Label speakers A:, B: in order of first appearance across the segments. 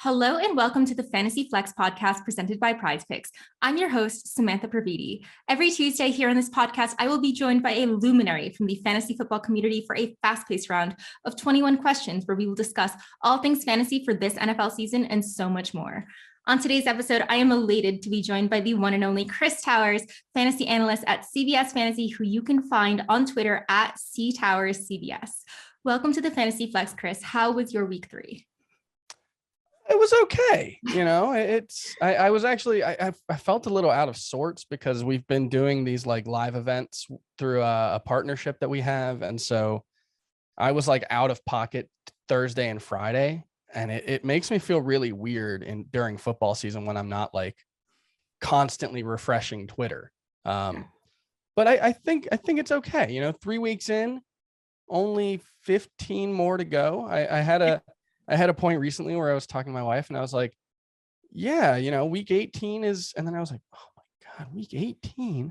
A: Hello and welcome to the Fantasy Flex podcast presented by PrizePicks. I'm your host, Samantha Previte. Every Tuesday here on this podcast, I will be joined by a luminary from the fantasy football community for a fast-paced round of 21 questions where we will discuss all things fantasy for this NFL season and so much more. On today's episode, I am elated to be joined by the one and only Chris Towers, fantasy analyst at CBS Fantasy, who you can find on Twitter at CTowersCBS. Welcome to the Fantasy Flex, Chris. How was your week 3?
B: It was okay. I was actually, I felt a little out of sorts because we've been doing these like live events through a partnership that we have. And so I was like out of pocket Thursday and Friday. And it makes me feel really weird during football season when I'm not like constantly refreshing Twitter. But I think it's okay. 3 weeks in, only 15 more to go. I had a point recently where I was talking to my wife and I was like, yeah, week 18 is, and then I was like, oh my God, week 18,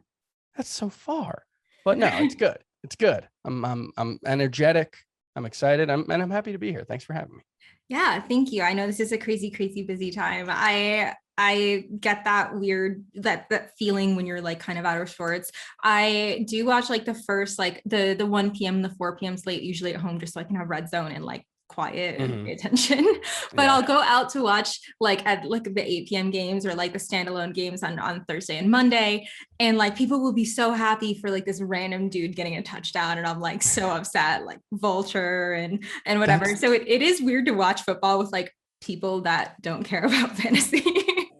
B: that's so far. But no, it's good. It's good. I'm energetic. I'm excited. I'm happy to be here. Thanks for having me.
A: Yeah, thank you. I know this is a crazy busy time. I get that weird, that feeling when you're like kind of out of sorts. I do watch like the first, like the 1 p.m., the 4 p.m. slate, usually at home, just so I can have red zone and like quiet and pay attention. But yeah. I'll go out to watch like at like the 8 p.m. games or like the standalone games on Thursday and Monday. And like people will be so happy for like this random dude getting a touchdown. And I'm like so upset, like vulture and whatever. So it is weird to watch football with like people that don't care about fantasy.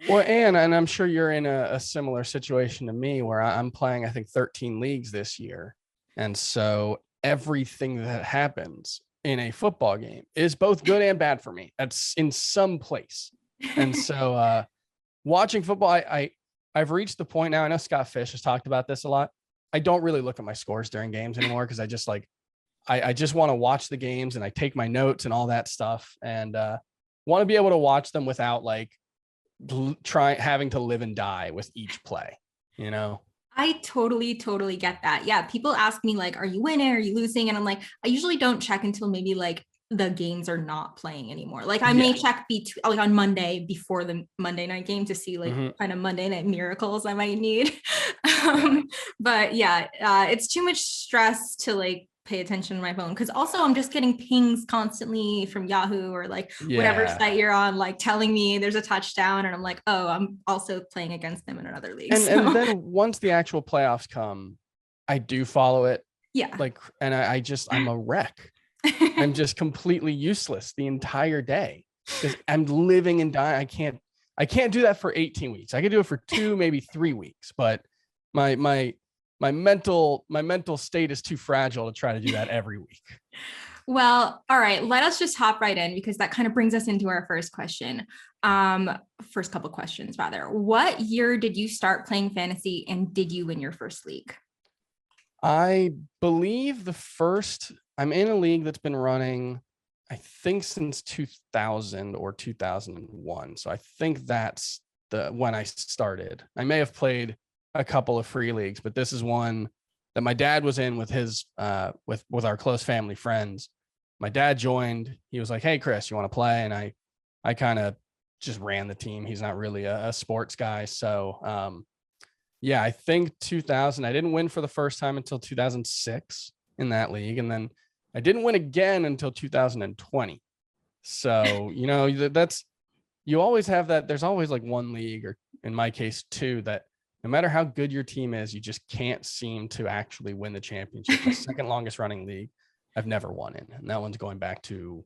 B: Well, and I'm sure you're in a similar situation to me where I'm playing, I think 13 leagues this year. And so everything that happens in a football game is both good and bad for me. That's in some place. And so watching football, I've reached the point now. I know Scott Fish has talked about this a lot. I don't really look at my scores during games anymore because I just like, I just want to watch the games and I take my notes and all that stuff and want to be able to watch them without like having to live and die with each play,
A: I totally get that. Yeah. People ask me like, are you winning? Are you losing? And I'm like, I usually don't check until maybe like the games are not playing anymore. Like I may check like on Monday before the Monday night game to see like kind of Monday night miracles I might need. But yeah, it's too much stress to like pay attention to my phone because also I'm just getting pings constantly from Yahoo or like whatever site you're on, like telling me there's a touchdown and I'm like, oh, I'm also playing against them in another league.
B: And then once the actual playoffs come, I do follow it.
A: Yeah.
B: Like, and I'm a wreck. I'm just completely useless the entire day because I'm living and dying. I can't do that for 18 weeks. I can do it for 2, maybe 3 weeks, but my mental state is too fragile to try to do that every week.
A: Well, all right, let us just hop right in because that kind of brings us into our first question. First couple questions rather. What year did you start playing fantasy and did you win your first league?
B: I believe I'm in a league that's been running, I think since 2000 or 2001. So I think that's when I started. I may have played a couple of free leagues, but this is one that my dad was in with his with our close family friends. My dad joined. He was like, "Hey, Chris, you want to play?" And I kind of just ran the team. He's not really a sports guy, so I think 2000. I didn't win for the first time until 2006 in that league, and then I didn't win again until 2020. So that's you always have that. There's always like one league, or in my case, 2 that. No matter how good your team is, you just can't seem to actually win the championship. The second longest running league I've never won in. And that one's going back to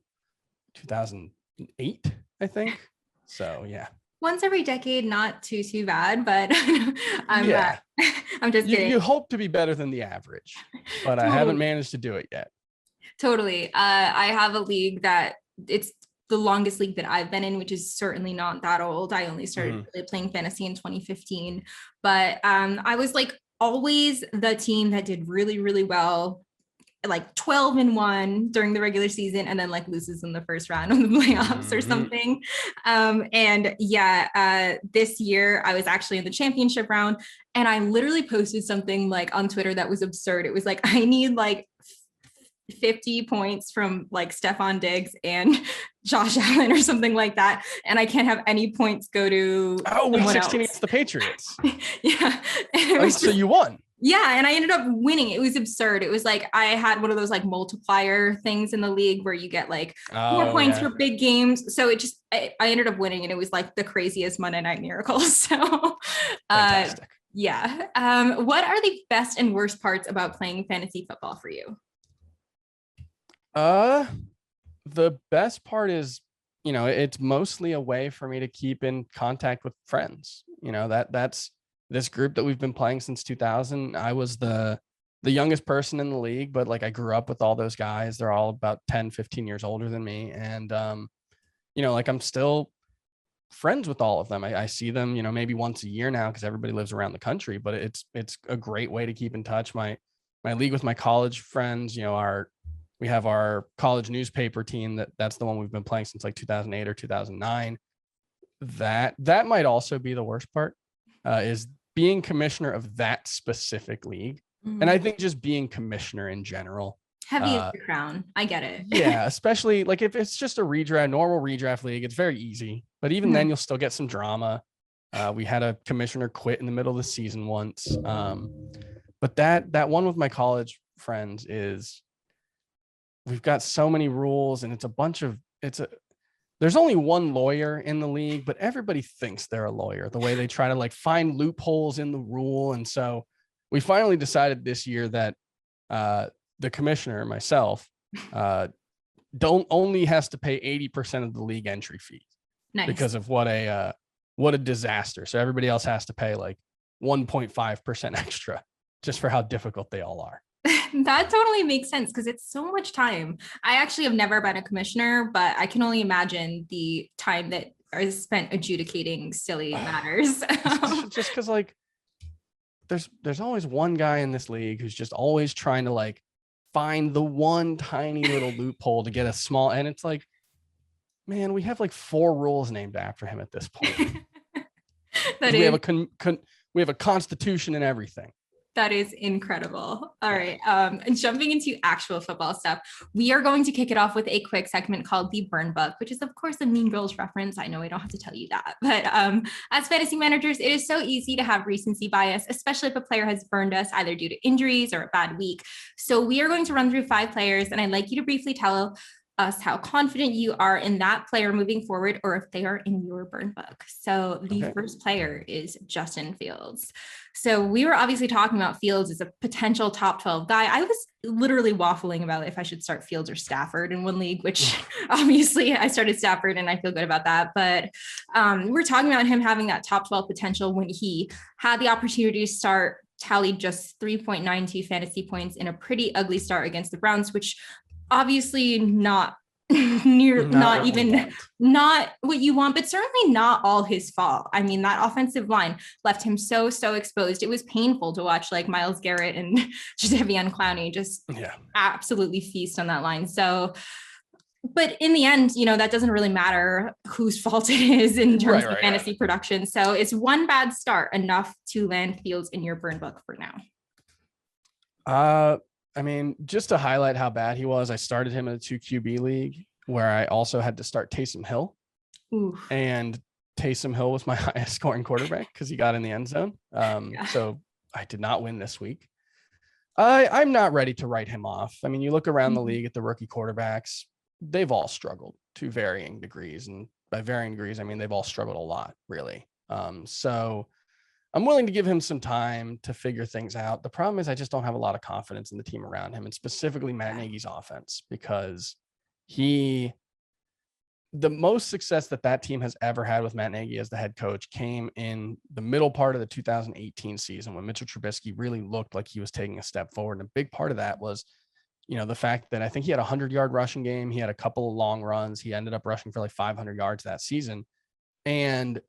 B: 2008, I think. So, yeah.
A: Once every decade, not too bad, but I'm just kidding.
B: You hope to be better than the average, but totally. I haven't managed to do it yet.
A: Totally. I have a league that it's the longest league that I've been in, which is certainly not that old. I only started really playing fantasy in 2015, but I was like always the team that did really, really well, like 12-1 during the regular season and then like loses in the first round of the playoffs or something. This year I was actually in the championship round and I literally posted something like on Twitter that was absurd. It was like, I need like 50 points from like Stephon Diggs and Josh Allen or something like that. And I can't have any points go to
B: Week 16
A: else.
B: against the Patriots.
A: Yeah.
B: So you won.
A: Yeah, and I ended up winning. It was absurd. It was like I had one of those like multiplier things in the league where you get like 4 points for big games. So I ended up winning, and it was like the craziest Monday Night Miracle. So,
B: fantastic.
A: Yeah. What are the best and worst parts about playing fantasy football for you?
B: The best part is, it's mostly a way for me to keep in contact with friends. That's this group that we've been playing since 2000. I was the youngest person in the league, but like I grew up with all those guys. They're all about 10, 15 years older than me. And, like I'm still friends with all of them. I see them, maybe once a year now because everybody lives around the country, but it's a great way to keep in touch. My league with my college friends, we have our college newspaper team that's the one we've been playing since like 2008 or 2009. That might also be the worst part, is being commissioner of that specific league. Mm-hmm. And I think just being commissioner in general.
A: Heavy is the crown. I get it.
B: Yeah, especially like if it's just a normal redraft league, it's very easy. But even then, you'll still get some drama. We had a commissioner quit in the middle of the season once. But that one with my college friends is, we've got so many rules, and there's only one lawyer in the league, but everybody thinks they're a lawyer, the way they try to like find loopholes in the rule. And so we finally decided this year that the commissioner, myself, don't only has to pay 80% of the league entry fee. Nice. Because of what a disaster. So everybody else has to pay like 1.5% extra just for how difficult they all are.
A: That totally makes sense because it's so much time. I actually have never been a commissioner, but I can only imagine the time that is spent adjudicating silly matters.
B: Just because like there's always one guy in this league who's just always trying to like find the one tiny little loophole to get a small, and it's like, man, we have like 4 rules named after him at this point. We have a constitution and everything.
A: That is incredible. All right. Jumping into actual football stuff, we are going to kick it off with a quick segment called the Burn Book, which is, of course, a Mean Girls reference. I know I don't have to tell you that. But as fantasy managers, it is so easy to have recency bias, especially if a player has burned us either due to injuries or a bad week. So we are going to run through 5 players, and I'd like you to briefly tell us how confident you are in that player moving forward, or if they are in your burn book. So the first player is Justin Fields. So we were obviously talking about Fields as a potential top 12 guy. I was literally waffling about if I should start Fields or Stafford in one league, which obviously I started Stafford and I feel good about that. But we're talking about him having that top 12 potential when he had the opportunity to start, tallied just 3.92 fantasy points in a pretty ugly start against the Browns, which obviously not what you want, but certainly not all his fault. I mean, that offensive line left him so exposed. It was painful to watch like Myles Garrett and Jadeveon Clowney just absolutely feast on that line. So, but in the end, that doesn't really matter whose fault it is in terms of fantasy production. So it's one bad start enough to land Fields in your burn book for
B: now. I mean, just to highlight how bad he was, I started him in a 2 QB league where I also had to start Taysom Hill. Oof. And Taysom Hill was my highest scoring quarterback because he got in the end zone. So I did not win this week. I'm not ready to write him off. I mean, you look around the league at the rookie quarterbacks, they've all struggled to varying degrees. And by varying degrees, I mean, they've all struggled a lot, really. So I'm willing to give him some time to figure things out. The problem is I just don't have a lot of confidence in the team around him, and specifically Matt Nagy's offense, because the most success that team has ever had with Matt Nagy as the head coach came in the middle part of the 2018 season when Mitchell Trubisky really looked like he was taking a step forward. And a big part of that was, the fact that I think he had a 100-yard rushing game. He had a couple of long runs. He ended up rushing for like 500 yards that season. And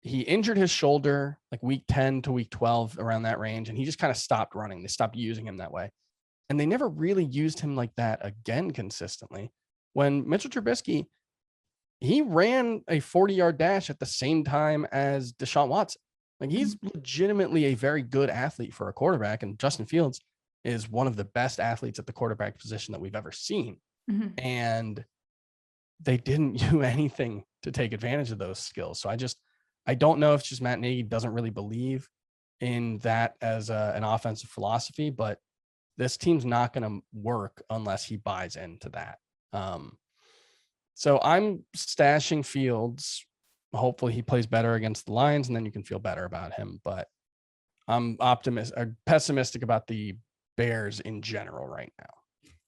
B: he injured his shoulder like week 10 to week 12, around that range. And he just kind of stopped running. They stopped using him that way. And they never really used him like that again consistently. When Mitchell Trubisky, he ran a 40-yard dash at the same time as Deshaun Watson. Like, he's legitimately a very good athlete for a quarterback. And Justin Fields, is one of the best athletes at the quarterback position that we've ever seen.
A: Mhm.
B: And they didn't do anything to take advantage of those skills. So I don't know if it's just Matt Nagy doesn't really believe in that as an offensive philosophy, but this team's not going to work unless he buys into that. So I'm stashing Fields. Hopefully he plays better against the Lions, and then you can feel better about him. But I'm pessimistic about the Bears in general right now.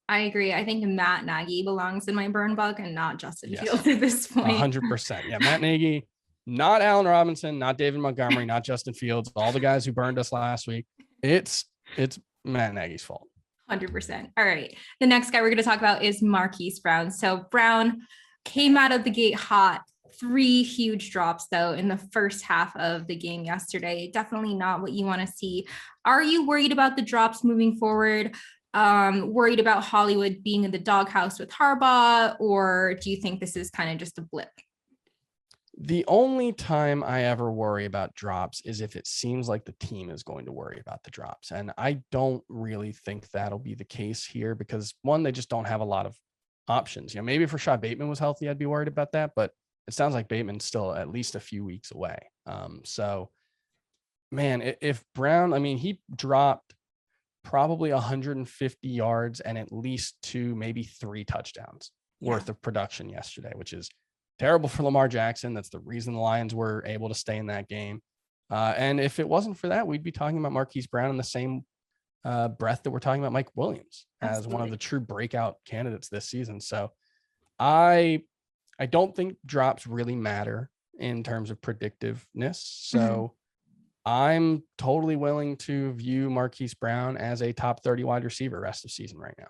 A: I agree. I think Matt Nagy belongs in my burn book and not Justin
B: Yes.
A: Fields at this point.
B: 100%. Yeah, Matt Nagy, not Allen Robinson, not David Montgomery, not Justin Fields, all the guys who burned us last week. It's Matt Nagy's fault.
A: 100%. All right. The next guy we're going to talk about is Marquise Brown. So Brown came out of the gate hot. 3 huge drops, though, in the first half of the game yesterday. Definitely not what you want to see. Are you worried about the drops moving forward? Worried about Hollywood being in the doghouse with Harbaugh? Or do you think this is kind of just a blip?
B: The only time I ever worry about drops is if it seems like the team is going to worry about the drops. And I don't really think that'll be the case here because, one, they just don't have a lot of options. Maybe if Rashad Bateman was healthy, I'd be worried about that. But it sounds like Bateman's still at least a few weeks away. So, man, if Brown, he dropped probably 150 yards and at least 2, maybe 3 touchdowns worth of production yesterday, which is terrible for Lamar Jackson. That's the reason the Lions were able to stay in that game. And if it wasn't for that, we'd be talking about Marquise Brown in the same breath that we're talking about Mike Williams as one of the true breakout candidates this season. So I don't think drops really matter in terms of predictiveness. So I'm totally willing to view Marquise Brown as a top 30 wide receiver rest of season right now.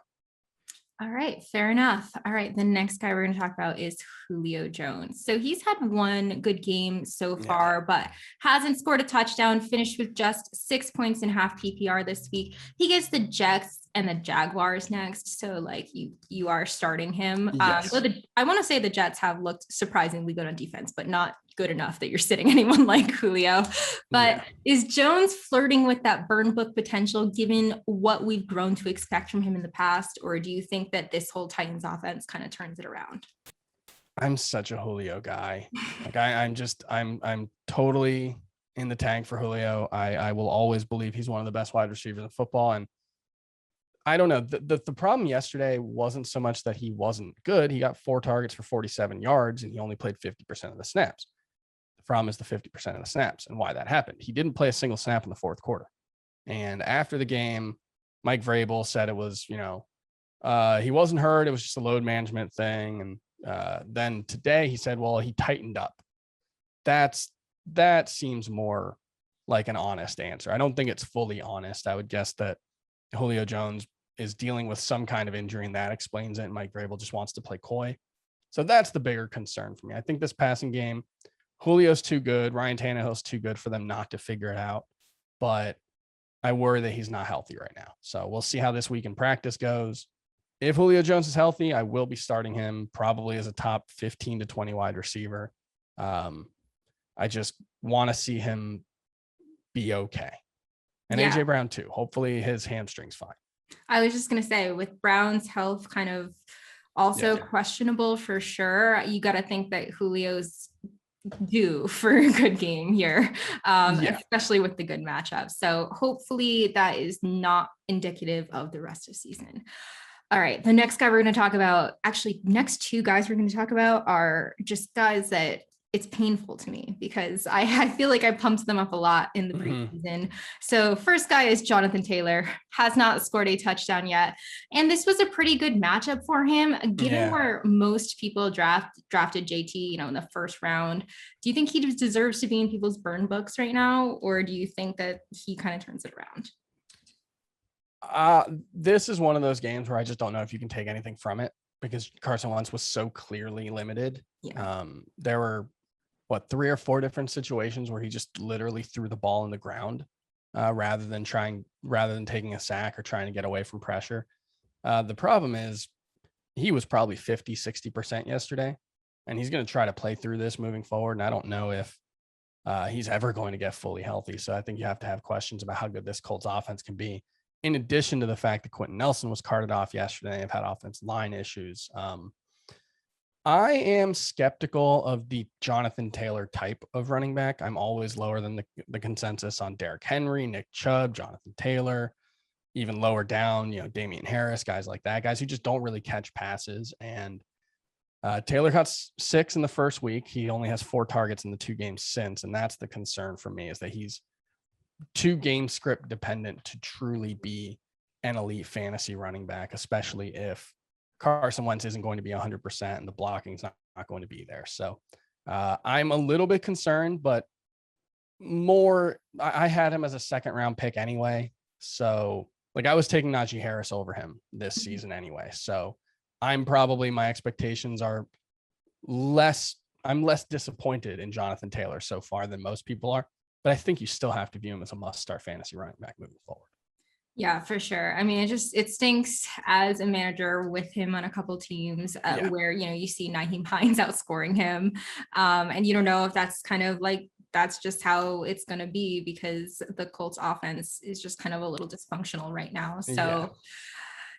A: All right, fair enough. All right, the next guy we're going to talk about is Julio Jones. So he's had 1 good game so far, but hasn't scored a touchdown, finished with just 6 points in half PPR this week. He gets the Jets and the Jaguars next. So like you are starting him.
B: Yes.
A: I want to say the Jets have looked surprisingly good on defense, but not good enough that you're sitting anyone like Julio. But is Jones flirting with that burn book potential given what we've grown to expect from him in the past? Or do you think that this whole Titans offense kind of turns it around?
B: I'm such a Julio guy. Like I'm totally in the tank for Julio. I will always believe he's one of the best wide receivers in football. And I don't know. The problem yesterday wasn't so much that he wasn't good. He got 4 targets for 47 yards and he only played 50% of the snaps. The problem is the 50% of the snaps and why that happened. He didn't play a single snap in the 4th quarter. And after the game, Mike Vrabel said it was, he wasn't hurt. It was just a load management thing. And then today he said, well, he tightened up. That seems more like an honest answer. I don't think it's fully honest. I would guess that Julio Jones is dealing with some kind of injury and that explains it. And Mike Vrabel just wants to play coy. So that's the bigger concern for me. I think this passing game, Julio's too good. Ryan Tannehill's too good for them not to figure it out. But I worry that he's not healthy right now. So we'll see how this week in practice goes. If Julio Jones is healthy, I will be starting him probably as a top 15 to 20 wide receiver. I just want to see him be okay. And AJ Brown too. Hopefully his hamstring's fine.
A: I was just going to say with Brown's health kind of also questionable for sure. You got to think that Julio's due for a good game here, especially with the good matchup. So hopefully that is not indicative of the rest of season. All right. The next guy we're going to talk about, actually next 2 guys we're going to talk about are just guys that it's painful to me because I feel like I pumped them up a lot in the preseason. So first guy is Jonathan Taylor, has not scored a touchdown yet. And this was a pretty good matchup for him, given where most people drafted JT, in the first round. Do you think he deserves to be in people's burn books right now? Or do you think that he kind of turns it around?
B: This is one of those games where I just don't know if you can take anything from it because Carson Wentz was so clearly limited. There were 3 or 4 different situations where he just literally threw the ball in the ground rather than taking a sack or trying to get away from pressure. The problem is he was probably 50-60% yesterday, and he's going to try to play through this moving forward. And I don't know if he's ever going to get fully healthy. So I think you have to have questions about how good this Colts offense can be. in addition to the fact that Quentin Nelson was carted off yesterday, they've had offensive line issues. I am skeptical of the Jonathan Taylor type of running back. I'm always lower than the consensus on Derrick Henry, Nick Chubb, Jonathan Taylor, even lower down, Damian Harris, guys like that, guys who just don't really catch passes. And Taylor got 6 in the first week. He only has 4 targets in the 2 games since. And that's the concern for me, is that he's too game script dependent to truly be an elite fantasy running back, especially if Carson Wentz isn't going to be 100% and the blocking's not going to be there. So I'm a little bit concerned, but I had him as a 2nd round pick anyway. So I was taking Najee Harris over him this season anyway. So my expectations are I'm less disappointed in Jonathan Taylor so far than most people are, but I think you still have to view him as a must-start fantasy running back moving forward.
A: Yeah, for sure. I mean, it stinks as a manager with him on a couple teams where, you see Nyheim Hines outscoring him. And you don't know if that's kind of that's just how it's going to be, because the Colts offense is just kind of a little dysfunctional right now. So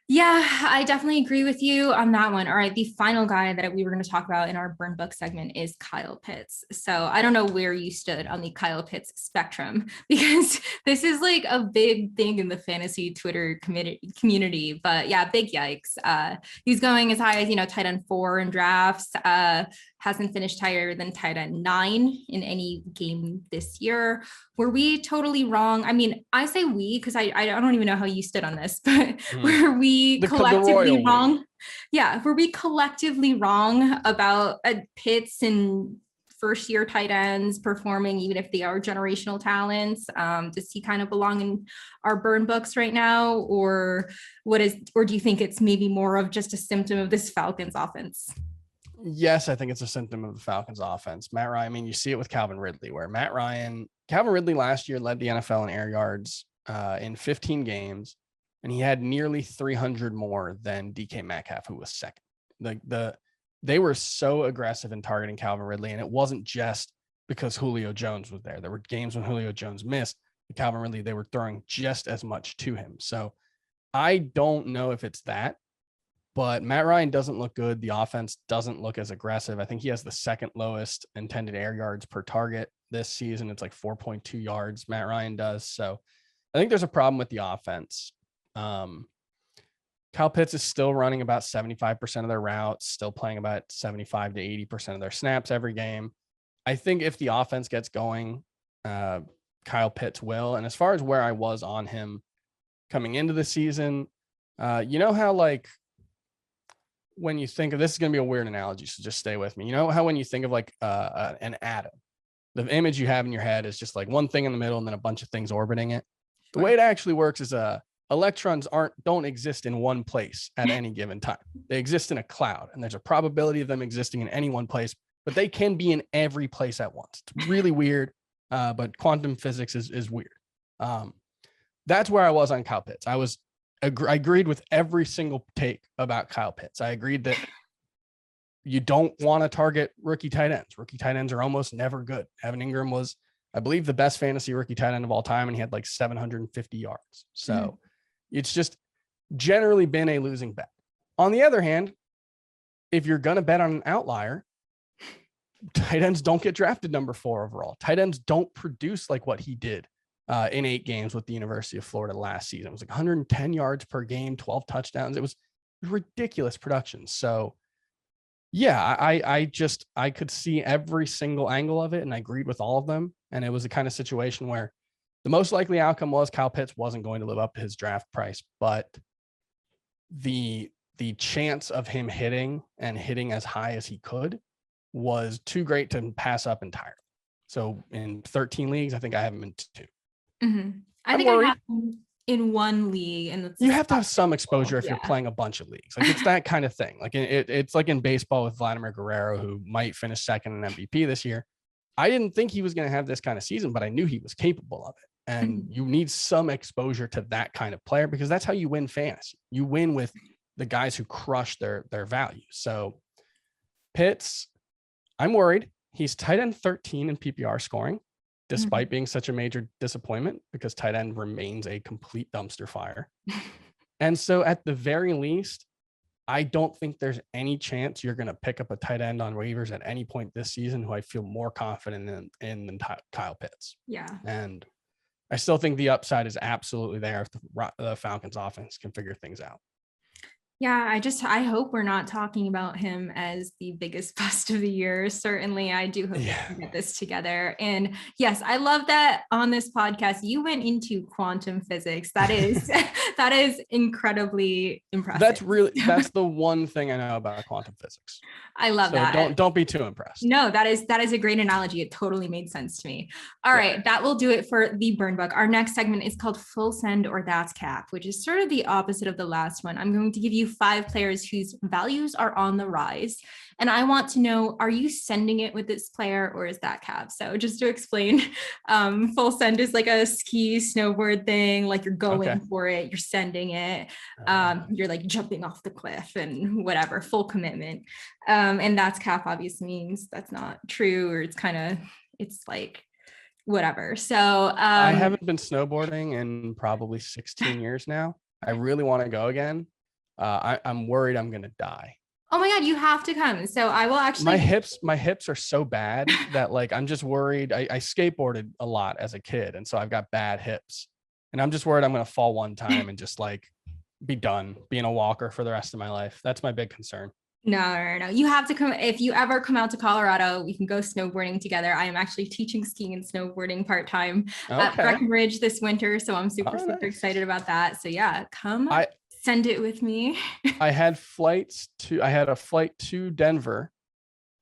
A: yeah, I definitely agree with you on that one. All right. The final guy that we were going to talk about in our burn book segment is Kyle Pitts. So I don't know where you stood on the Kyle Pitts spectrum, because this is a big thing in the fantasy Twitter community, but yeah, big yikes. He's going as high as, tight end 4 in drafts, hasn't finished higher than tight end 9 in any game this year. Were we totally wrong? I mean, I say we, because I don't even know how you stood on this, but were we collectively wrong? Yeah, were we collectively wrong about Pitts and first-year tight ends performing, even if they are generational talents? Does he kind of belong in our burn books right now, or do you think it's maybe more of just a symptom of this Falcons offense?
B: Yes, I think it's a symptom of the Falcons offense. Matt Ryan, I mean, you see it with Calvin Ridley, where Calvin Ridley last year led the NFL in air yards in 15 games, and he had nearly 300 more than DK Metcalf, who was second. They were so aggressive in targeting Calvin Ridley, and it wasn't just because Julio Jones was there. There were games when Julio Jones missed. Calvin Ridley, they were throwing just as much to him. So I don't know if it's that, but Matt Ryan doesn't look good. The offense doesn't look as aggressive. I think he has the 2nd lowest intended air yards per target this season. It's 4.2 yards, Matt Ryan does. So I think there's a problem with the offense. Kyle Pitts is still running about 75% of their routes, still playing about 75 to 80% of their snaps every game. I think if the offense gets going, Kyle Pitts will. And as far as where I was on him coming into the season, how when you think of this, is going to be a weird analogy, so just stay with me. You know how when you think of an atom, the image you have in your head is just one thing in the middle and then a bunch of things orbiting it. Sure. The way it actually works is electrons don't exist in one place at any given time. They exist in a cloud, and there's a probability of them existing in any one place, but they can be in every place at once. It's really weird, but quantum physics is weird. That's where I was on Kyle Pitts. I agreed with every single take about Kyle Pitts. I agreed that you don't want to target rookie tight ends. Rookie tight ends are almost never good. Evan Ingram was, I believe, the best fantasy rookie tight end of all time, and he had 750 yards. So it's just generally been a losing bet. On the other hand, if you're going to bet on an outlier, tight ends don't get drafted number 4 overall. Tight ends don't produce like what he did in 8 games with the University of Florida last season. It was 110 yards per game, 12 touchdowns. It was ridiculous production. So yeah, I could see every single angle of it, and I agreed with all of them. And it was a kind of situation where the most likely outcome was Kyle Pitts wasn't going to live up to his draft price, but the chance of him hitting as high as he could was too great to pass up entirely. So in 13 leagues, I think I have him in 2.
A: Mm-hmm. I think I have him in 1 league, and
B: you have to have some exposure if you're playing a bunch of leagues. It's that kind of thing. It's like in baseball with Vladimir Guerrero, who might finish second in MVP this year. I didn't think he was going to have this kind of season, but I knew he was capable of it. And you need some exposure to that kind of player, because that's how you win fantasy. You win with the guys who crush their value. So Pitts, I'm worried. He's tight end 13 in PPR scoring. despite being such a major disappointment, because tight end remains a complete dumpster fire. And so at the very least, I don't think there's any chance you're going to pick up a tight end on waivers at any point this season who I feel more confident in than Kyle Pitts.
A: Yeah.
B: And I still think the upside is absolutely there if the Falcons offense can figure things out.
A: Yeah, I hope we're not talking about him as the biggest bust of the year. Certainly, I do hope we can get this together. And yes, I love that on this podcast, you went into quantum physics. That is, that is incredibly impressive.
B: That's the one thing I know about quantum physics.
A: I love that.
B: Don't be too impressed.
A: No, that is a great analogy. It totally made sense to me. All right, that will do it for the burn book. Our next segment is called Full Send or That's Cap, which is sort of the opposite of the last one. I'm going to give you 5 players whose values are on the rise. And I want to know, are you sending it with this player or is that cap? So just to explain, full send is like a ski snowboard thing. Like you're going for it, you're sending it. You're like jumping off the cliff and whatever, full commitment. And that's cap obviously means that's not true, or it's like whatever. So
B: I haven't been snowboarding in probably 16 years now. I really want to go again. I'm worried I'm going to die.
A: Oh my God, you have to come. So I will actually.
B: My hips are so bad that like, I'm just worried. I skateboarded a lot as a kid. And so I've got bad hips and I'm just worried I'm going to fall one time and just like be done being a walker for the rest of my life. That's my big concern.
A: No. You have to come. If you ever come out to Colorado, we can go snowboarding together. I am actually teaching skiing and snowboarding part-time at Breckenridge this winter. So I'm super excited about that. So yeah, come. Send it with me.
B: I had a flight to Denver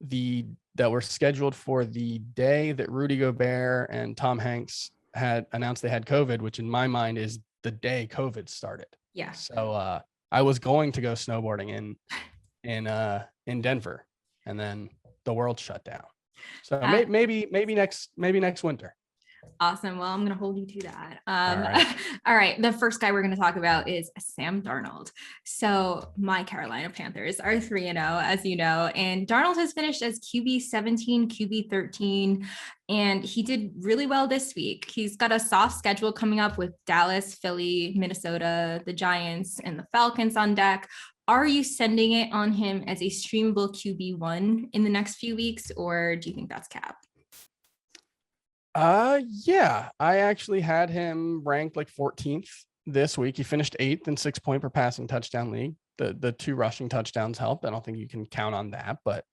B: that were scheduled for the day that Rudy Gobert and Tom Hanks had announced they had COVID, which in my mind is the day COVID started.
A: Yeah.
B: So I was going to go snowboarding in Denver, and then the world shut down. So maybe next winter.
A: Awesome. Well, I'm going to hold you to that. All right. The first guy we're going to talk about is Sam Darnold. So my Carolina Panthers are 3-0, as you know, and Darnold has finished as QB 17, QB 13, and he did really well this week. He's got a soft schedule coming up with Dallas, Philly, Minnesota, the Giants, and the Falcons on deck. Are you sending it on him as a streamable QB1 in the next few weeks, or do you think that's cap?
B: Yeah, I actually had him ranked like 14th this week. He finished 8th in 6-point per passing touchdown league. The 2 rushing touchdowns helped. I don't think you can count on that, but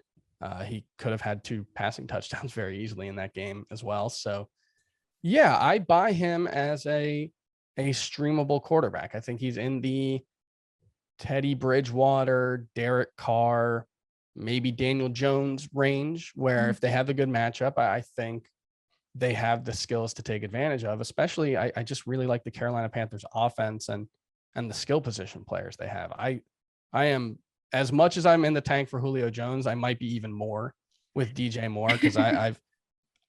B: he could have had 2 passing touchdowns very easily in that game as well. So yeah, I buy him as a streamable quarterback. I think he's in the Teddy Bridgewater, Derek Carr, maybe Daniel Jones range, where if they have a good matchup, I think they have the skills to take advantage of. Especially, I just really like the Carolina Panthers offense and the skill position players they have. I am, as much as I'm in the tank for Julio Jones, I might be even more with DJ Moore, because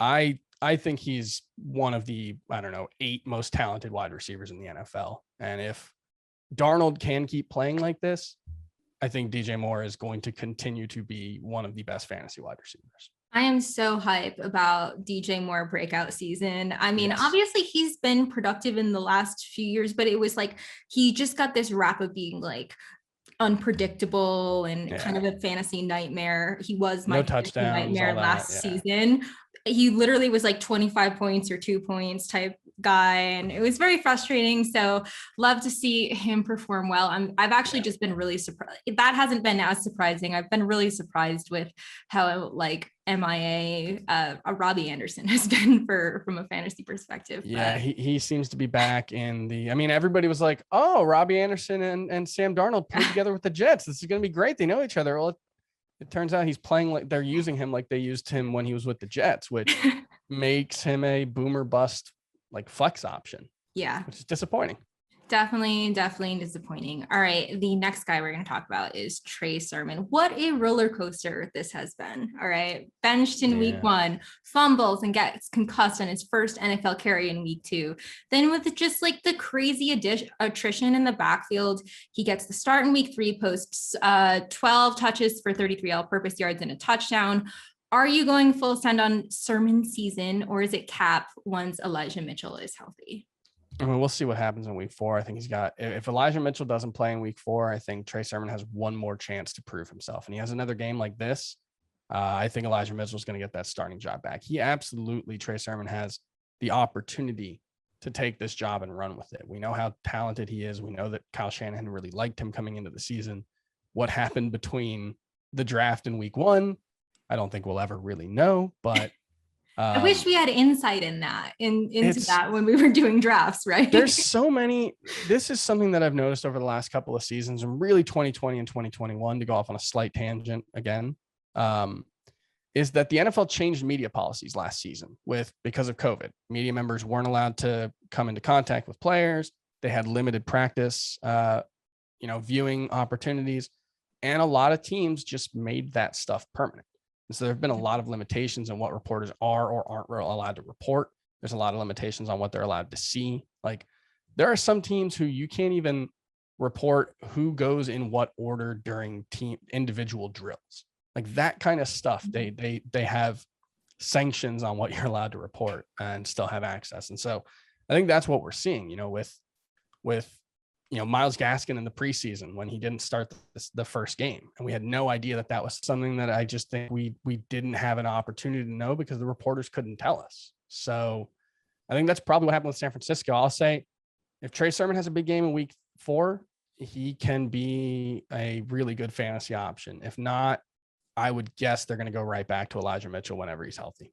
B: I think he's one of the 8 most talented wide receivers in the NFL. And if Darnold can keep playing like this, I think DJ Moore is going to continue to be one of the best fantasy wide receivers.
A: I am so hype about DJ Moore breakout season. I mean, obviously he's been productive in the last few years, but it was like, he just got this rap of being like unpredictable and kind of a fantasy nightmare. He was my nightmare last season. He literally was like 25 points or 2 points type guy, and it was very frustrating. So love to see him perform well. I've actually just been really surprised. That hasn't been as surprising. I've been really surprised with how like MIA Robbie Anderson has been from a fantasy perspective.
B: Yeah, he seems to be back in the. I mean, everybody was like, "Oh, Robbie Anderson and Sam Darnold played together with the Jets. This is going to be great. They know each other." Well, it turns out he's playing like they're using him like they used him when he was with the Jets, which makes him a boomer bust like flex option.
A: Yeah,
B: which is disappointing.
A: Definitely disappointing. All right, the next guy we're going to talk about is Trey Sermon. What a roller coaster this has been. All right, benched in week 1, fumbles and gets concussed on his first NFL carry in week 2. Then with just like the crazy attrition in the backfield, he gets the start in week 3, posts 12 touches for 33 all-purpose yards and a touchdown. Are you going full send on Sermon season, or is it cap once Elijah Mitchell is healthy?
B: I mean, we'll see what happens in week 4. I think if Elijah Mitchell doesn't play in week 4, I think Trey Sermon has one more chance to prove himself. And he has another game like this. I think Elijah Mitchell is going to get that starting job back. Trey Sermon has the opportunity to take this job and run with it. We know how talented he is. We know that Kyle Shanahan really liked him coming into the season. What happened between the draft and week 1, I don't think we'll ever really know, but
A: I wish we had insight into that when we were doing drafts, right?
B: There's so many. This is something that I've noticed over the last couple of seasons, and really 2020 and 2021, to go off on a slight tangent again, is that the NFL changed media policies last season because of COVID. Media members weren't allowed to come into contact with players. They had limited practice, viewing opportunities, and a lot of teams just made that stuff permanent. And so there have been a lot of limitations on what reporters are or aren't allowed to report. There's a lot of limitations on what they're allowed to see. Like, there are some teams who you can't even report who goes in what order during individual drills. Like that kind of stuff. They have sanctions on what you're allowed to report and still have access. And so I think that's what we're seeing, with Myles Gaskin in the preseason when he didn't start the first game. And we had no idea that was something that I just think we didn't have an opportunity to know because the reporters couldn't tell us. So I think that's probably what happened with San Francisco. I'll say if Trey Sermon has a big game in week 4, he can be a really good fantasy option. If not, I would guess they're going to go right back to Elijah Mitchell whenever he's healthy.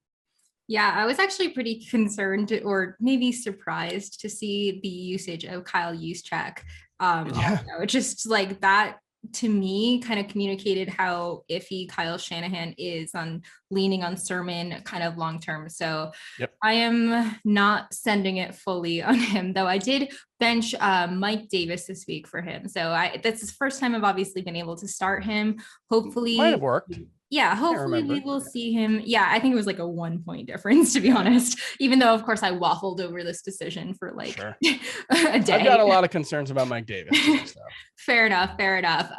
A: Yeah, I was actually pretty concerned or maybe surprised to see the usage of Kyle Juszczyk. Just like that, to me, kind of communicated how iffy Kyle Shanahan is on leaning on Sermon kind of long term. So
B: yep.
A: I am not sending it fully on him, though I did bench Mike Davis this week for him. So that's the first time I've obviously been able to start him. Hopefully
B: might have worked.
A: Yeah, hopefully we will see him. Yeah, I think it was like a 1 point difference, to be honest, even though, of course, I waffled over this decision for a day.
B: I've got a lot of concerns about Mike Davis. So.
A: Fair enough.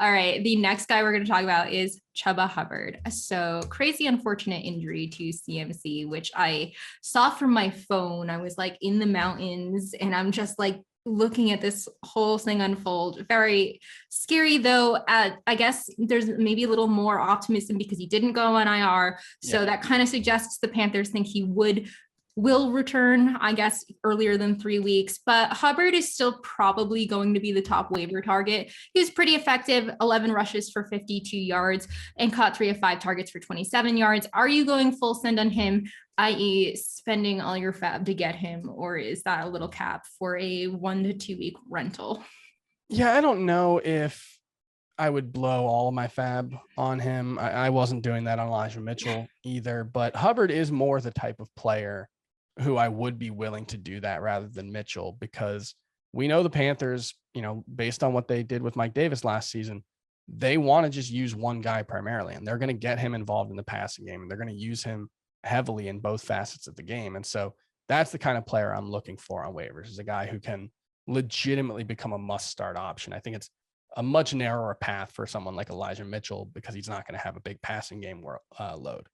A: All right. The next guy we're going to talk about is Chuba Hubbard. So crazy, unfortunate injury to CMC, which I saw from my phone. I was like in the mountains and I'm just like looking at this whole thing unfold. Very scary, though. I guess there's maybe a little more optimism because he didn't go on IR. So that kind of suggests the Panthers think he will return, I guess, earlier than 3 weeks. But Hubbard is still probably going to be the top waiver target. He was pretty effective, 11 rushes for 52 yards and caught 3 of 5 targets for 27 yards. Are you going full send on him, i.e. spending all your fab to get him, or is that a little cap for a 1 to 2 week rental?
B: Yeah, I don't know if I would blow all of my fab on him. I wasn't doing that on Elijah Mitchell either, but Hubbard is more the type of player who I would be willing to do that rather than Mitchell, because we know the Panthers, based on what they did with Mike Davis last season, they want to just use one guy primarily, and they're going to get him involved in the passing game, and they're going to use him heavily in both facets of the game. And so that's the kind of player I'm looking for on waivers, is a guy who can legitimately become a must-start option. I think it's a much narrower path for someone like Elijah Mitchell because he's not going to have a big passing game load.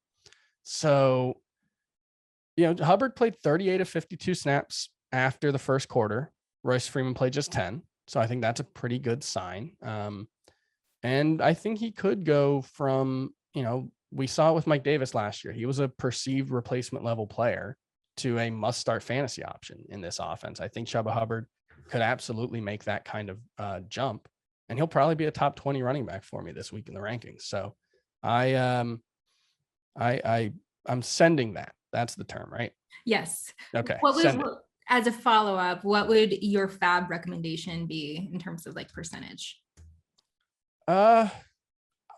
B: So, Hubbard played 38 of 52 snaps after the first quarter. Royce Freeman played just 10. So I think that's a pretty good sign. And I think he could go from, we saw it with Mike Davis last year. He was a perceived replacement level player to a must-start fantasy option in this offense. I think Chuba Hubbard could absolutely make that kind of jump, and he'll probably be a top 20 running back for me this week in the rankings. So I'm sending that. That's the term, right?
A: Yes.
B: Okay.
A: As a follow-up, what would your fab recommendation be in terms of like percentage?
B: I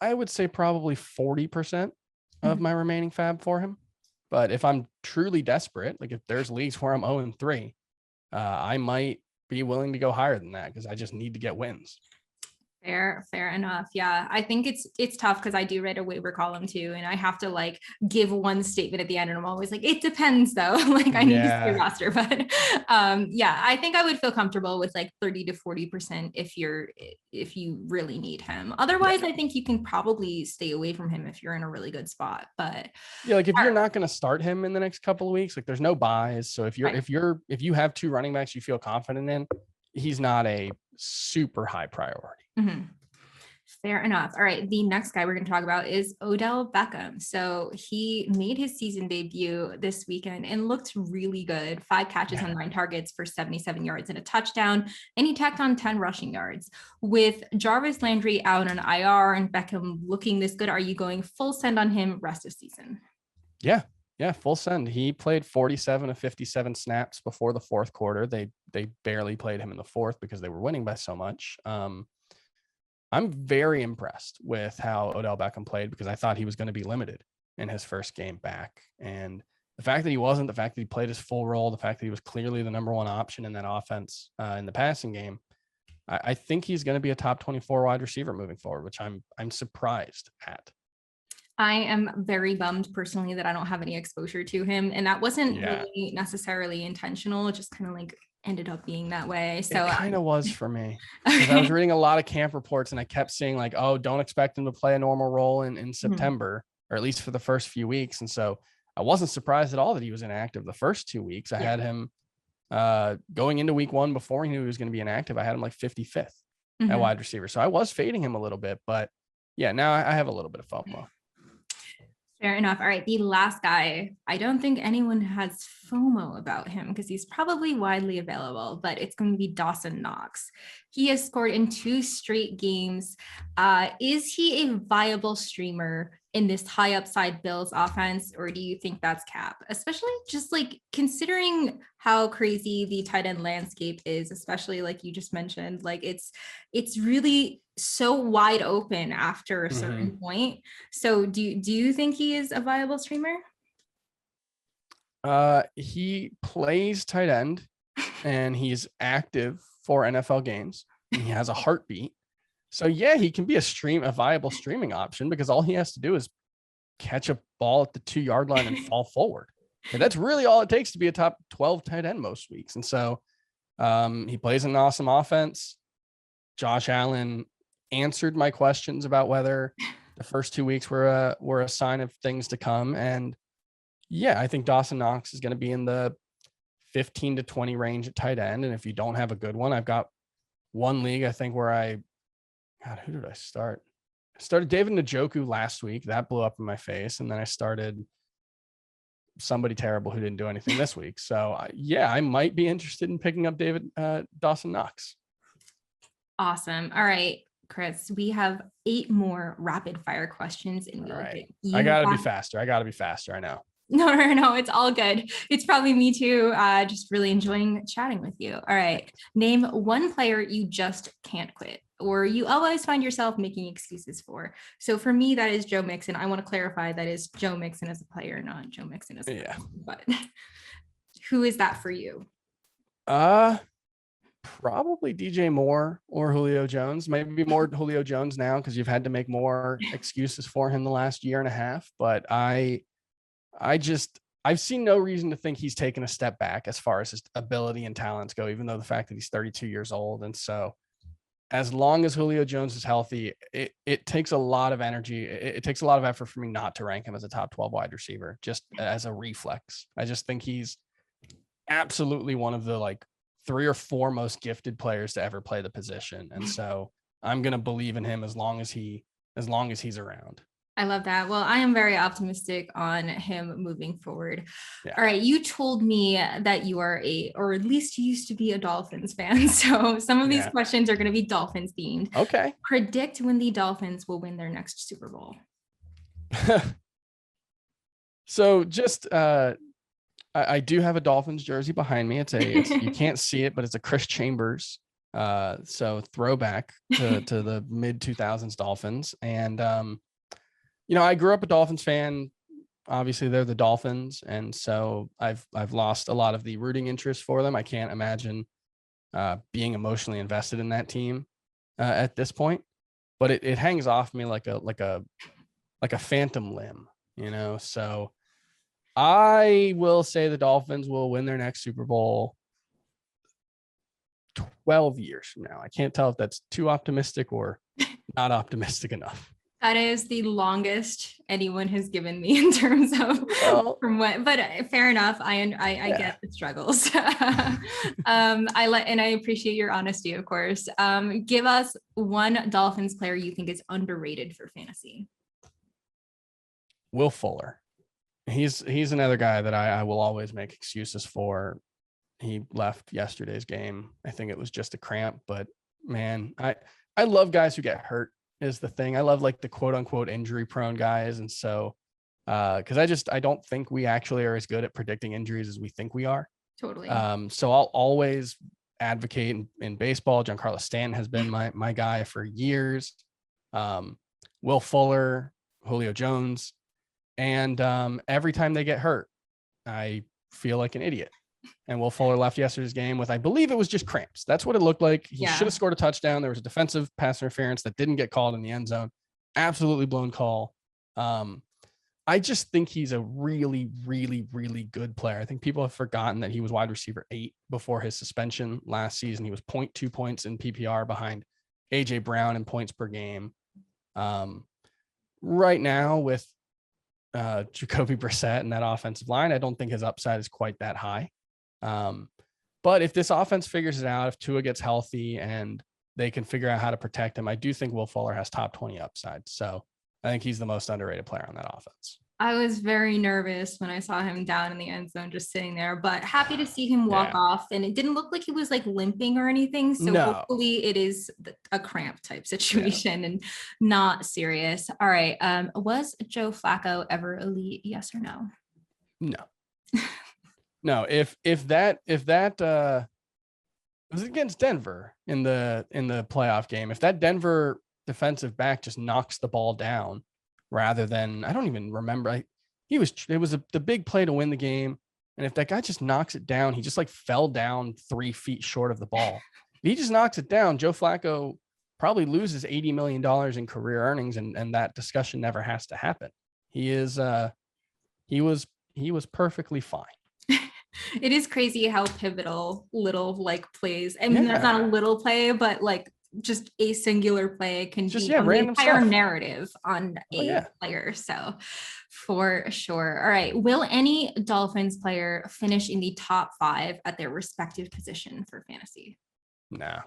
B: would say probably 40% of my remaining fab for him. But if I'm truly desperate, like if there's leagues where I'm 0-3, I might be willing to go higher than that because I just need to get wins.
A: Fair enough. Yeah. I think it's tough because I do write a waiver column too. And I have to like give one statement at the end. And I'm always like, it depends though. Like I need to see your roster. But yeah, I think I would feel comfortable with like 30 to 40% if you really need him. Otherwise, I think you can probably stay away from him if you're in a really good spot. But
B: yeah, like if you're not going to start him in the next couple of weeks, like there's no buys. So if you have two running backs you feel confident in, he's not a super high priority.
A: Mm-hmm. Fair enough. All right. The next guy we're going to talk about is Odell Beckham. So he made his season debut this weekend and looked really good. 5 catches on 9 targets for 77 yards and a touchdown. And he tacked on 10 rushing yards. With Jarvis Landry out on IR and Beckham looking this good, are you going full send on him rest of season?
B: Yeah. Yeah, full send. He played 47 of 57 snaps before the fourth quarter. They barely played him in the fourth because they were winning by so much. I'm very impressed with how Odell Beckham played because I thought he was going to be limited in his first game back. And the fact that he wasn't, the fact that he played his full role, the fact that he was clearly the number one option in that offense in the passing game, I think he's going to be a top 24 wide receiver moving forward, which I'm surprised at.
A: I am very bummed personally that I don't have any exposure to him. And that wasn't really necessarily intentional. It just kind of like ended up being that way. So
B: it kind of was for me because I was reading a lot of camp reports and I kept seeing like, oh, don't expect him to play a normal role in September, or at least for the first few weeks. And so I wasn't surprised at all that he was inactive the first 2 weeks. I had him going into week 1 before he knew he was going to be inactive. I had him like 55th at wide receiver. So I was fading him a little bit, but yeah, now I have a little bit of FOMO.
A: Fair enough. All right. The last guy, I don't think anyone has FOMO about him because he's probably widely available, but it's going to be Dawson Knox. He has scored in 2 straight games. Is he a viable streamer in this high upside Bills offense, or do you think that's cap? Especially just like considering how crazy the tight end landscape is, especially like you just mentioned, like it's really so wide open after a certain point. So do you think he is a viable streamer?
B: He plays tight end and he's active for NFL games. And he has a heartbeat. So yeah, he can be a viable streaming option because all he has to do is catch a ball at the 2-yard line and fall forward. And that's really all it takes to be a top 12 tight end most weeks. And so he plays an awesome offense. Josh Allen answered my questions about whether the first 2 weeks were a sign of things to come. And yeah, I think Dawson Knox is going to be in the 15 to 20 range at tight end. And if you don't have a good one, I've got one league, I think, where who did I start? I started David Njoku last week. That blew up in my face. And then I started somebody terrible who didn't do anything this week. So yeah, I might be interested in picking up Dawson Knox.
A: Awesome. All right, Chris, we have 8 more rapid fire questions. And
B: I gotta be faster. I know.
A: No, it's all good. It's probably me too. Just really enjoying chatting with you. All right. Name one player you just can't quit or you always find yourself making excuses for. So for me, that is Joe Mixon. I want to clarify that is Joe Mixon as a player, not Joe Mixon as a player. But who is that for you?
B: Probably DJ Moore or Julio Jones. Maybe more Julio Jones now because you've had to make more excuses for him the last year and a half. But I've seen no reason to think he's taken a step back as far as his ability and talents go, even though the fact that he's 32 years old. And so as long as Julio Jones is healthy, it takes a lot of energy. It takes a lot of effort for me not to rank him as a top 12 wide receiver, just as a reflex. I just think he's absolutely one of the like 3 or 4 most gifted players to ever play the position. And so I'm going to believe in him as long as he's around.
A: I love that. Well, I am very optimistic on him moving forward. Yeah. All right. You told me that you are or at least you used to be a Dolphins fan. So some of these questions are going to be Dolphins themed.
B: Okay.
A: Predict when the Dolphins will win their next Super Bowl.
B: So just, I do have a Dolphins jersey behind me. It's you can't see it, but it's a Chris Chambers. So throwback to the mid 2000s Dolphins. And, I grew up a Dolphins fan. Obviously they're the Dolphins. And so I've lost a lot of the rooting interest for them. I can't imagine being emotionally invested in that team at this point. but it hangs off me like a phantom limb, So I will say the Dolphins will win their next Super Bowl 12 years from now. I can't tell if that's too optimistic or not optimistic enough.
A: That is the longest anyone has given me in terms of from what, but fair enough. I get the struggles. I appreciate your honesty, of course. Give us one Dolphins player you think is underrated for fantasy.
B: Will Fuller. He's another guy that I will always make excuses for. He left yesterday's game. I think it was just a cramp, but man, I love guys who get hurt is the thing. I love like the quote unquote injury prone guys. And so, cause I don't think we actually are as good at predicting injuries as we think we are.
A: Totally.
B: So I'll always advocate in baseball. Giancarlo Stanton has been my guy for years. Will Fuller, Julio Jones. And every time they get hurt, I feel like an idiot. And Will Fuller left yesterday's game with, I believe it was just cramps. That's what it looked like. He should have scored a touchdown. There was a defensive pass interference that didn't get called in the end zone. Absolutely blown call. I just think he's a really, really, really good player. I think people have forgotten that he was wide receiver 8 before his suspension last season. He was 0.2 points in PPR behind AJ Brown in points per game. Right now with Jacoby Brissett and that offensive line, I don't think his upside is quite that high. But if this offense figures it out, if Tua gets healthy and they can figure out how to protect him, I do think Will Fuller has top 20 upside. So I think he's the most underrated player on that offense.
A: I was very nervous when I saw him down in the end zone, just sitting there, but happy to see him walk off. And it didn't look like he was like limping or anything. So hopefully it is a cramp type situation and not serious. All right. Was Joe Flacco ever elite? Yes or no?
B: No. No. If that it was against Denver in the playoff game, if that Denver defensive back just knocks the ball down rather than, I don't even remember. It was the big play to win the game. And if that guy just knocks it down, he just like fell down 3 feet short of the ball. If he just knocks it down, Joe Flacco probably loses $80 million in career earnings. And that discussion never has to happen. He was perfectly fine.
A: It is crazy how pivotal little like plays. I mean, that's not a little play, but like just a singular play can just be the entire narrative on a player. So for sure. All right. Will any Dolphins player finish in the top 5 at their respective position for fantasy?
B: No.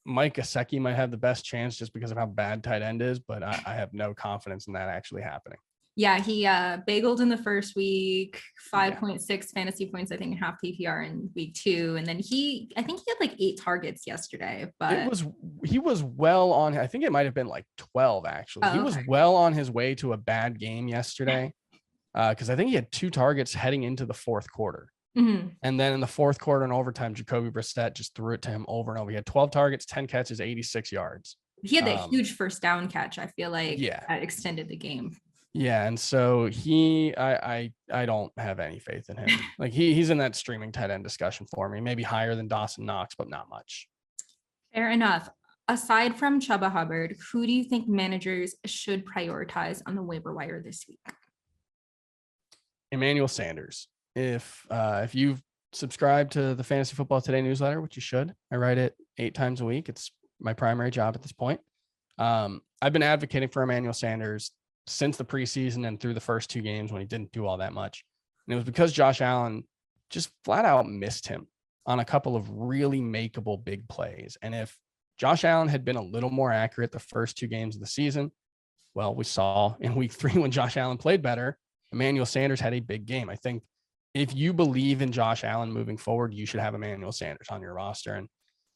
B: Mike Gesicki might have the best chance just because of how bad tight end is, but I have no confidence in that actually happening.
A: Yeah, he bageled in the first week, 5.6 fantasy points, I think, in half PPR in week 2. And then I think he had like 8 targets yesterday, but
B: he was well on, I think it might've been like 12 actually. He was well on his way to a bad game yesterday. Cause I think he had 2 targets heading into the fourth quarter. Mm-hmm. And then in the fourth quarter and overtime, Jacoby Brissett just threw it to him over and over. He had 12 targets, 10 catches, 86 yards.
A: He had that huge first down catch. I feel like that extended the game.
B: Yeah, and so I don't have any faith in him. Like he's in that streaming tight end discussion for me, maybe higher than Dawson Knox, but not much.
A: Fair enough. Aside from Chuba Hubbard, who do you think managers should prioritize on the waiver wire this week?
B: Emmanuel Sanders. If you've subscribed to the Fantasy Football Today newsletter, which you should, I write it 8 times a week. It's my primary job at this point. I've been advocating for Emmanuel Sanders since the preseason and through the first 2 games when he didn't do all that much. And it was because Josh Allen just flat out missed him on a couple of really makeable big plays. And if Josh Allen had been a little more accurate the first 2 games of the season, well, we saw in week 3 when Josh Allen played better, Emmanuel Sanders had a big game. I think if you believe in Josh Allen moving forward, you should have Emmanuel Sanders on your roster. And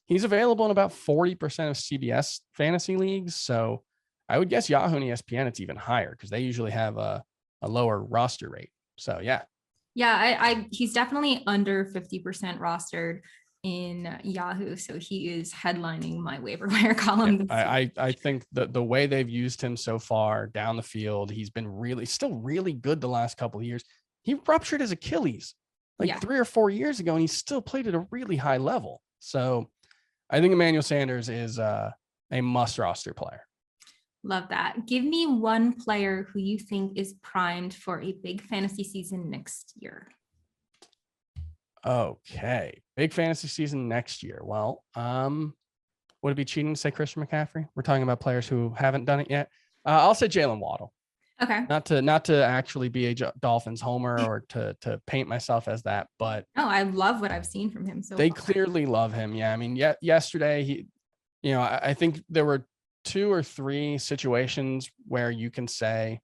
B: he's available in about 40% of CBS fantasy leagues. So I would guess Yahoo and ESPN, it's even higher because they usually have a lower roster rate. So, yeah.
A: Yeah, he's definitely under 50% rostered in Yahoo. So he is headlining my waiver wire column.
B: Yeah, I think the way they've used him so far down the field, he's been still really good the last couple of years. He ruptured his Achilles 3 or 4 years ago, and he still played at a really high level. So I think Emmanuel Sanders is a must roster player.
A: Love that. Give me one player who you think is primed for a big fantasy season next year.
B: Okay. Big fantasy season next year. Well, would it be cheating to say Christian McCaffrey? We're talking about players who haven't done it yet. I'll say Jalen Waddle.
A: Okay.
B: Not to actually be a Dolphins homer or to paint myself as that, but
A: I love what I've seen from him so
B: they
A: far.
B: clearly love him. Yeah, I mean, yesterday I think there were 2 or 3 situations where you can say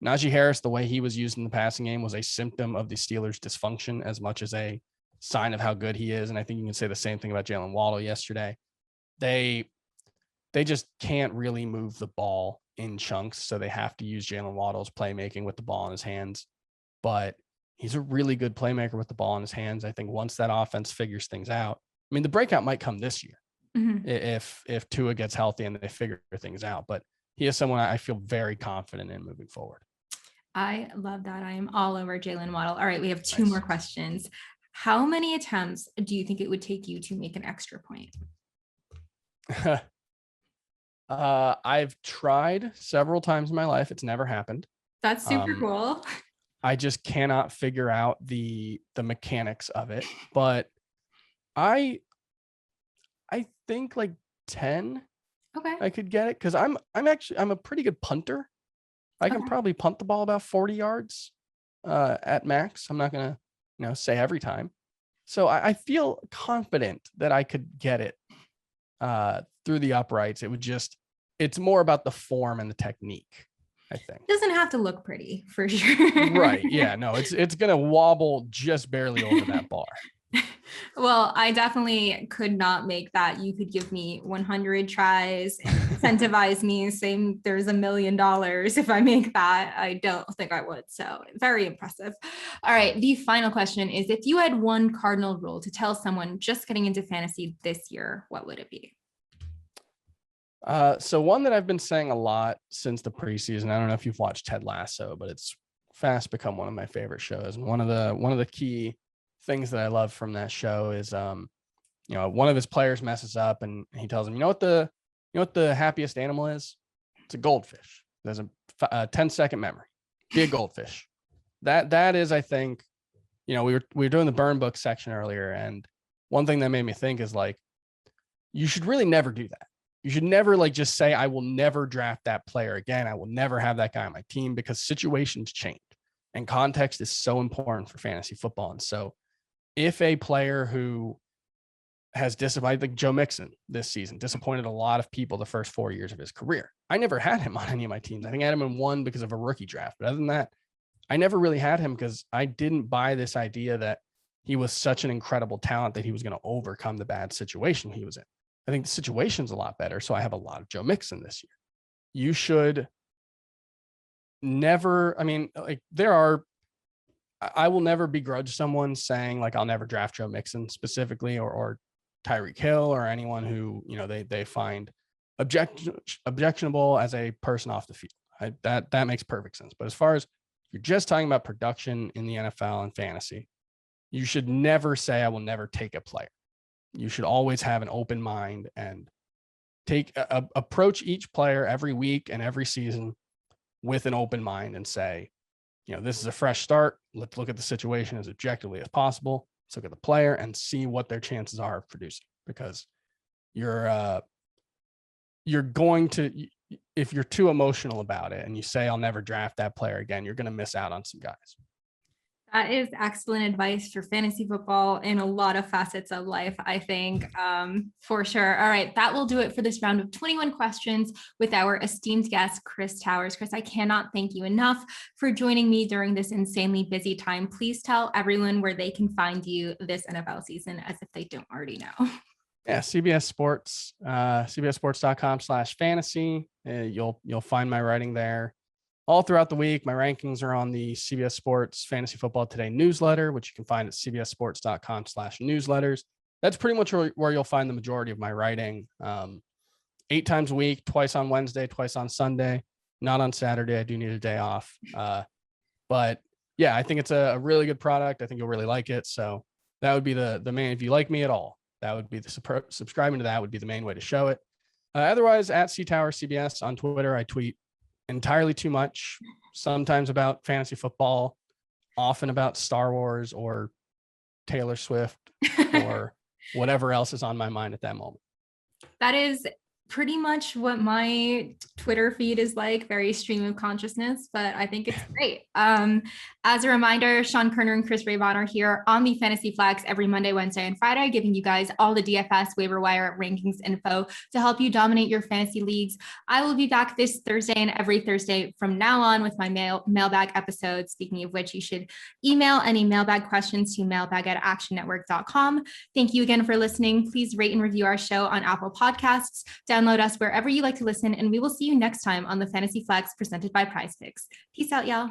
B: Najee Harris, the way he was used in the passing game, was a symptom of the Steelers' dysfunction as much as a sign of how good he is. And I think you can say the same thing about Jalen Waddle yesterday. They just can't really move the ball in chunks, so they have to use Jalen Waddle's playmaking with the ball in his hands. But he's a really good playmaker with the ball in his hands. I think once that offense figures things out, I mean, the breakout might come this year if Tua gets healthy and they figure things out. But he is someone I feel very confident in moving forward.
A: I love that. I am all over Jalen Waddle. All right, we have 2 more questions. How many attempts do you think it would take you to make an extra point?
B: I've tried several times in my life. It's never happened.
A: That's super cool.
B: I just cannot figure out the mechanics of it. But I think like 10.
A: Okay.
B: I could get it because I'm a pretty good punter. I can probably punt the ball about 40 yards at max. I'm not gonna say every time. So I feel confident that I could get it through the uprights. It's more about the form and the technique, I think.
A: It doesn't have to look pretty for sure.
B: Right. Yeah, no, it's going to wobble just barely over that bar.
A: Well, I definitely could not make that. You could give me 100 tries and incentivize me saying there's $1 million if I make that. I don't think I would. So very impressive. All right. The final question is, if you had one cardinal rule to tell someone just getting into fantasy this year, what would it be?
B: So one that I've been saying a lot since the preseason, I don't know if you've watched Ted Lasso, but it's fast become one of my favorite shows. And one of the key things that I love from that show is, one of his players messes up and he tells him, you know what the happiest animal is? It's a goldfish. There's a 10-second memory. Be a goldfish. That is, I think, we were doing the burn book section earlier. And one thing that made me think is like, you should really never do that. You should never just say, I will never draft that player again. I will never have that guy on my team, because situations change and context is so important for fantasy football. And so if a player who has disappointed, like Joe Mixon this season, disappointed a lot of people the first 4 years of his career, I never had him on any of my teams. I think I had him in one because of a rookie draft. But other than that, I never really had him because I didn't buy this idea that he was such an incredible talent that he was going to overcome the bad situation he was in. I think the situation's a lot better. So I have a lot of Joe Mixon this year. You should never, I will never begrudge someone saying I'll never draft Joe Mixon specifically or Tyreek Hill or anyone who, they find objectionable as a person off the field. That makes perfect sense. But as far as you're just talking about production in the NFL and fantasy, you should never say, I will never take a player. You should always have an open mind and approach each player every week and every season with an open mind and say, this is a fresh start. Let's look at the situation as objectively as possible. Let's look at the player and see what their chances are of producing, because you're going to, if you're too emotional about it and you say, I'll never draft that player again, you're going to miss out on some guys.
A: That is excellent advice for fantasy football in a lot of facets of life, I think, for sure. All right, that will do it for this round of 21 questions with our esteemed guest, Chris Towers. Chris, I cannot thank you enough for joining me during this insanely busy time. Please tell everyone where they can find you this NFL season, as if they don't already know.
B: Yeah, CBS Sports, cbssports.com/fantasy. You'll find my writing there all throughout the week. My rankings are on the CBS Sports Fantasy Football Today newsletter, which you can find at cbssports.com/newsletters. That's pretty much where you'll find the majority of my writing. 8 times a week, twice on Wednesday, twice on Sunday, not on Saturday. I do need a day off. But yeah, I think it's a really good product. I think you'll really like it. So that would be the main, if you like me at all, that would be subscribing to that would be the main way to show it. Otherwise, at CTower CBS on Twitter, I tweet entirely too much, sometimes about fantasy football, often about Star Wars or Taylor Swift or whatever else is on my mind at that moment.
A: That is pretty much what my Twitter feed is like, very stream of consciousness, but I think it's great. As a reminder, Sean Kerner and Chris Raybon are here on the Fantasy Flex every Monday, Wednesday, and Friday, giving you guys all the DFS waiver wire rankings info to help you dominate your fantasy leagues. I will be back this Thursday and every Thursday from now on with my mailbag episodes. Speaking of which, you should email any mailbag questions to mailbag@actionnetwork.com. Thank you again for listening. Please rate and review our show on Apple Podcasts. Download us wherever you like to listen, and we will see you next time on the Fantasy Flex presented by PrizePicks. Peace out, y'all.